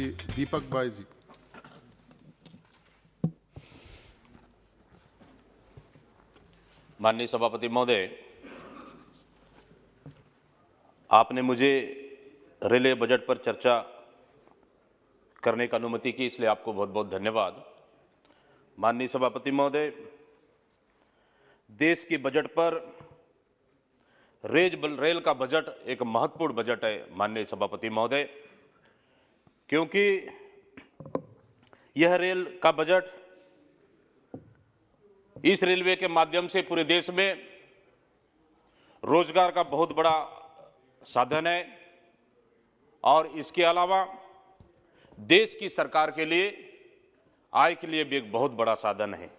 दीपक भाई जी। माननीय सभापति महोदय, आपने मुझे रेलवे बजट पर चर्चा करने की अनुमति की, इसलिए आपको बहुत बहुत धन्यवाद। माननीय सभापति महोदय, देश के बजट पर रेल का बजट एक महत्वपूर्ण बजट है माननीय सभापति महोदय, क्योंकि यह रेल का बजट इस रेलवे के माध्यम से पूरे देश में रोजगार का बहुत बड़ा साधन है और इसके अलावा देश की सरकार के लिए आय के लिए भी एक बहुत बड़ा साधन है।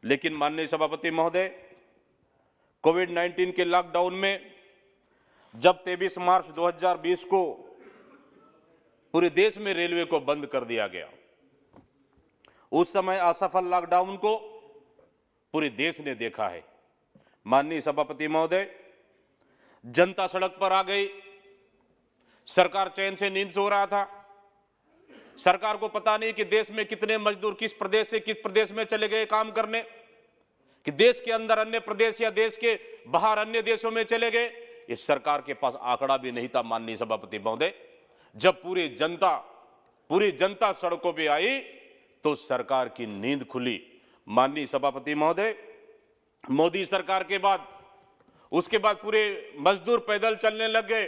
लेकिन माननीय सभापति महोदय, कोविड-19 के लॉकडाउन में जब 23 मार्च 2020 को पूरे देश में रेलवे को बंद कर दिया गया, उस समय असफल लॉकडाउन को पूरे देश ने देखा है। माननीय सभापति महोदय, जनता सड़क पर आ गई, सरकार चैन से नींद सो रहा था। सरकार को पता नहीं कि देश में कितने मजदूर किस प्रदेश से किस प्रदेश में चले गए काम करने, कि देश के अंदर अन्य प्रदेश या देश के बाहर अन्य देशों में चले गए। इस सरकार के पास आंकड़ा भी नहीं था। माननीय सभापति महोदय, जब पूरी जनता सड़कों पे आई तो सरकार की नींद खुली। माननीय सभापति महोदय, मोदी सरकार के बाद उसके बाद पूरे मजदूर पैदल चलने लग गए,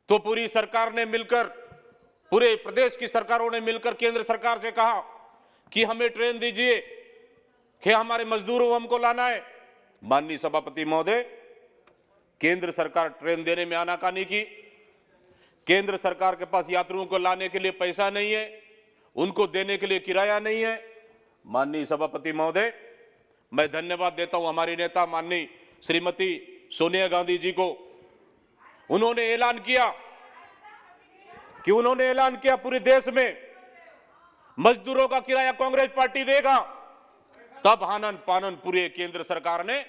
तो पूरी सरकार ने मिलकर, पूरे प्रदेश की सरकारों ने मिलकर केंद्र सरकार से कहा कि हमें ट्रेन दीजिए, कि हमारे मजदूरों हमको लाना है। माननीय सभापति महोदय, केंद्र सरकार ट्रेन देने में आनाकानी की। केंद्र सरकार के पास यात्रियों को लाने के लिए पैसा नहीं है, उनको देने के लिए किराया नहीं है। माननीय सभापति महोदय, मैं धन्यवाद देता हूं हमारी नेता माननीय श्रीमती सोनिया गांधी जी को। उन्होंने ऐलान किया पूरे देश में मजदूरों का किराया कांग्रेस पार्टी देगा। तब हानन पानन पूरे केंद्र सरकार ने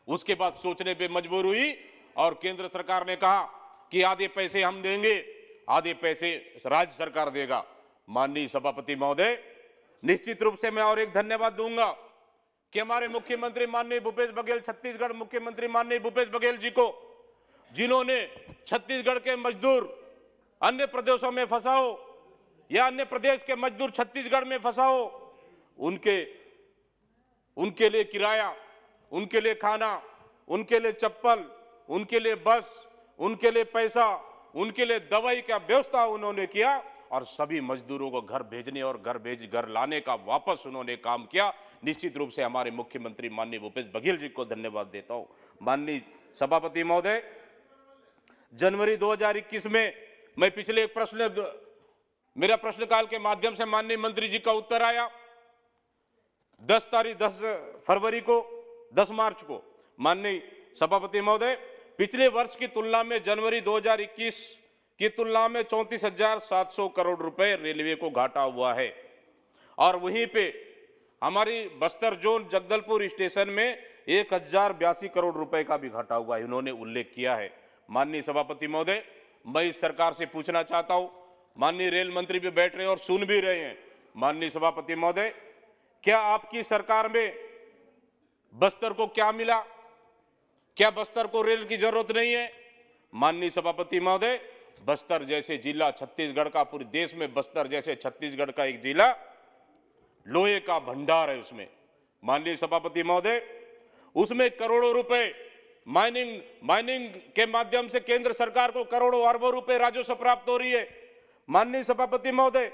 उसके बाद सोचने पे मजबूर हुई और केंद्र सरकार ने कहा कि आधे पैसे हम देंगे, आधे पैसे राज्य सरकार देगा। माननीय सभापति महोदय, निश्चित रूप से मैं और एक धन्यवाद दूंगा कि हमारे मुख्यमंत्री माननीय भूपेश बघेल, छत्तीसगढ़ मुख्यमंत्री माननीय भूपेश बघेल जी को, जिन्होंने छत्तीसगढ़ के मजदूर अन्य प्रदेशों में फंसा हो या अन्य प्रदेश के मजदूर छत्तीसगढ़ में फंसा हो, उनके लिए किराया, उनके लिए खाना, उनके लिए चप्पल, उनके लिए बस, उनके लिए पैसा, उनके लिए दवाई का व्यवस्था उन्होंने किया और सभी मजदूरों को घर भेजने और घर लाने का वापस उन्होंने काम किया। निश्चित रूप से हमारे मुख्यमंत्री माननीय भूपेश बघेल जी को धन्यवाद देता हूं। माननीय सभापति महोदय, जनवरी 2021 में मैं पिछले मेरा प्रश्नकाल के माध्यम से माननीय मंत्री जी का उत्तर आया 10 मार्च को। माननीय सभापति महोदय, पिछले वर्ष की तुलना में जनवरी 2021 की तुलना में 34,700 करोड़ रुपए रेलवे को घाटा हुआ है और वहीं पे हमारी बस्तर जोन जगदलपुर स्टेशन में 1082 करोड़ रुपए का भी घाटा हुआ है, इन्होंने उल्लेख किया है। माननीय सभापति महोदय, मैं इस सरकार से पूछना चाहता हूं, माननीय रेल मंत्री भी बैठ रहे हैं और सुन भी रहे हैं। माननीय सभापति महोदय, क्या आपकी सरकार में बस्तर को क्या मिला? क्या बस्तर को रेल की जरूरत नहीं है? माननीय सभापति महोदय, बस्तर जैसे जिला छत्तीसगढ़ का, पूरे देश में बस्तर जैसे छत्तीसगढ़ का एक जिला लोहे का भंडार है उसमें। माननीय सभापति महोदय, उसमें करोड़ों रुपए माइनिंग के माध्यम से केंद्र सरकार को करोड़ों अरबों रुपए राजस्व प्राप्त हो रही है। माननीय सभापति महोदय,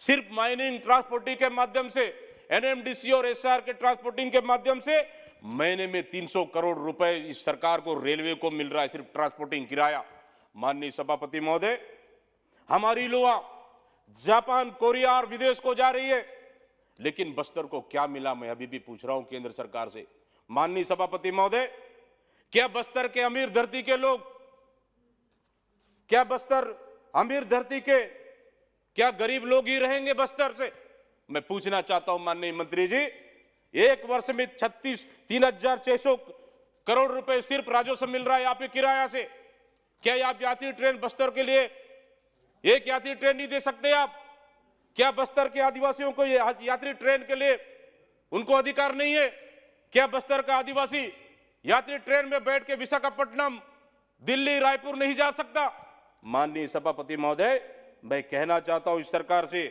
सिर्फ माइनिंग ट्रांसपोर्टिंग के माध्यम से, एनएमडीसी और एसआर के ट्रांसपोर्टिंग के माध्यम से महीने में 300 करोड़ रुपए इस सरकार को, रेलवे को मिल रहा है, सिर्फ ट्रांसपोर्टिंग किराया। माननीय सभापति महोदय, हमारी लोहा जापान, कोरिया और विदेश को जा रही है, लेकिन बस्तर को क्या मिला, मैं अभी भी पूछ रहा हूं केंद्र सरकार से। माननीय सभापति महोदय, क्या बस्तर के अमीर धरती के लोग, क्या बस्तर अमीर धरती के, क्या गरीब लोग ही रहेंगे बस्तर से? मैं पूछना चाहता हूं माननीय मंत्री जी, एक वर्ष में 3,600 करोड़ रुपए सिर्फ राजस्व मिल रहा है यहाँ पे किराया से। क्या आप यात्री ट्रेन बस्तर के लिए एक यात्री ट्रेन नहीं दे सकते आप? क्या बस्तर के आदिवासियों को ये यात्री ट्रेन के लिए उनको अधिकार नहीं है? क्या बस्तर का आदिवासी यात्री ट्रेन में बैठ के विशाखापट्टनम, दिल्ली, रायपुर नहीं जा सकता? माननीय सभापति महोदय, मैं कहना चाहता हूं इस सरकार से,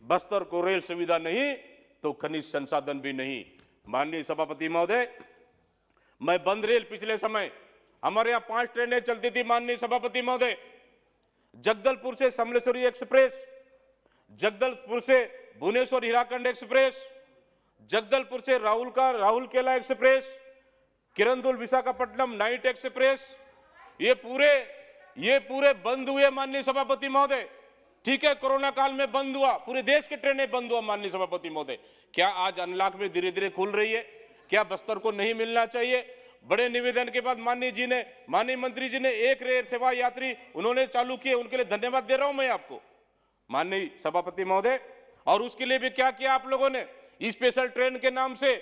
बस्तर को रेल सुविधा नहीं तो खनिज संसाधन भी नहीं। माननीय सभापति महोदय, मैं बंद रेल पिछले समय हमारे यहां 5 ट्रेनें चलती थी माननीय सभापति महोदय, जगदलपुर से समलेश्वरी एक्सप्रेस, जगदलपुर से भुवनेश्वर हीराखंड एक्सप्रेस, जगदलपुर से Rourkela express, Kirandul Visakhapatnam night express, ये पूरे बंद हुए माननीय सभापति महोदय। ठीक है, कोरोना काल में बंद हुआ, पूरे देश की ट्रेनें बंद हुआ माननीय सभापति महोदय। क्या आज अनलॉक में धीरे धीरे खुल रही है? क्या बस्तर को नहीं मिलना चाहिए? बड़े निवेदन के बाद माननीय मंत्री जी ने एक रेल सेवा यात्री उन्होंने चालू किए, उनके लिए धन्यवाद दे रहा हूं मैं आपको माननीय सभापति महोदय। और उसके लिए भी क्या किया आप लोगों ने? स्पेशल ट्रेन के नाम से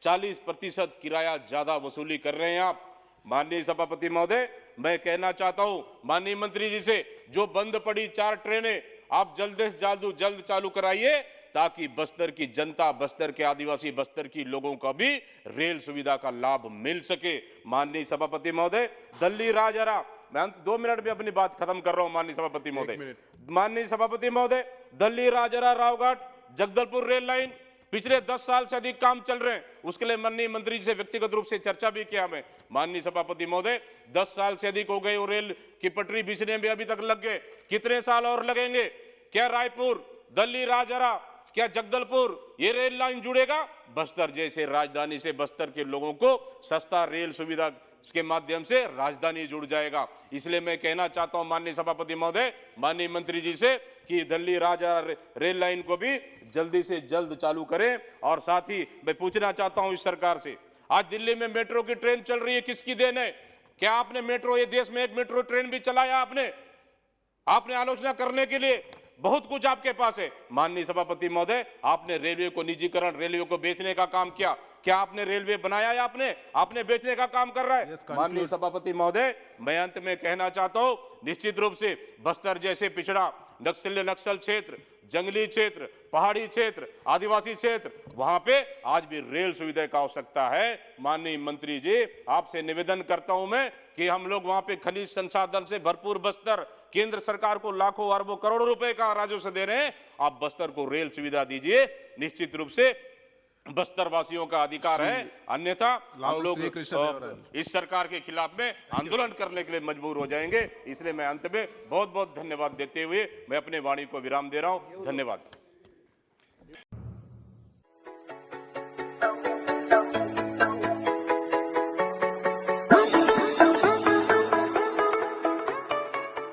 40% किराया ज्यादा वसूली कर रहे हैं आप। माननीय सभापति महोदय, मैं कहना चाहता हूं माननीय मंत्री जी से, जो बंद पड़ी 4 ट्रेनें आप जल्द से जल्द चालू कराइए, ताकि बस्तर की जनता, बस्तर के आदिवासी, बस्तर की लोगों का भी रेल सुविधा का लाभ मिल सके। माननीय सभापति महोदय, दिल्ली राजहरा, मैं 2 मिनट में अपनी बात खत्म कर रहा हूं माननीय सभापति महोदय। माननीय सभापति महोदय, दिल्ली राजहरा रावघाट जगदलपुर रेल लाइन पिछले 10 साल से अधिक काम चल रहे हैं। उसके लिए माननीय मंत्री जी से व्यक्तिगत रूप से चर्चा भी किया मैं। माननीय सभापति महोदय, 10 साल से अधिक हो गए, वो रेल की पटरी बिछने में अभी तक लग गए, कितने साल और लगेंगे? क्या रायपुर, दिल्ली राजहरा, क्या जगदलपुर ये रेल लाइन जुड़ेगा? बस्तर जैसे राजधानी से बस्तर के लोगों को सस्ता रेल सुविधा के माध्यम से राजधानी जुड़ जाएगा। इसलिए मैं कहना चाहता हूं माननीय सभापति महोदय, माननीय मंत्री जी से कि दिल्ली राजहरा रेल लाइन को भी जल्दी से जल्द चालू करें। और साथ ही मैं पूछना चाहता हूं इस सरकार से, आज दिल्ली में मेट्रो की ट्रेन चल रही है, किसकी देन है? क्या आपने मेट्रो, ये देश में एक मेट्रो ट्रेन भी चलाया आपने आलोचना करने के लिए बहुत कुछ आपके पास है। माननीय सभापति महोदय, आपने रेलवे को निजीकरण, रेलवे को बेचने का काम किया। क्या आपने रेलवे बनाया है? आपने बेचने का काम कर रहा है। माननीय सभापति महोदय, मैं अंत में कहना चाहता हूं, निश्चित रूप से बस्तर जैसे पिछड़ा नक्सल क्षेत्र, जंगली क्षेत्र, पहाड़ी क्षेत्र, आदिवासी क्षेत्र, वहां पे आज भी रेल सुविधा की आवश्यकता है। माननीय मंत्री जी, आपसे निवेदन करता हूं मैं कि हम लोग वहां पे खनिज संसाधन से भरपूर बस्तर, केंद्र सरकार को लाखों अरबों करोड़ों रुपए का राजस्व दे रहे हैं, आप बस्तर को रेल सुविधा दीजिए। निश्चित रूप से बस्तर वासियों का अधिकार है, अन्यथा हम लोग इस सरकार के खिलाफ में आंदोलन करने के लिए मजबूर हो जाएंगे। इसलिए मैं अंत में बहुत बहुत धन्यवाद देते हुए मैं अपने वाणी को विराम दे रहा हूं। धन्यवाद।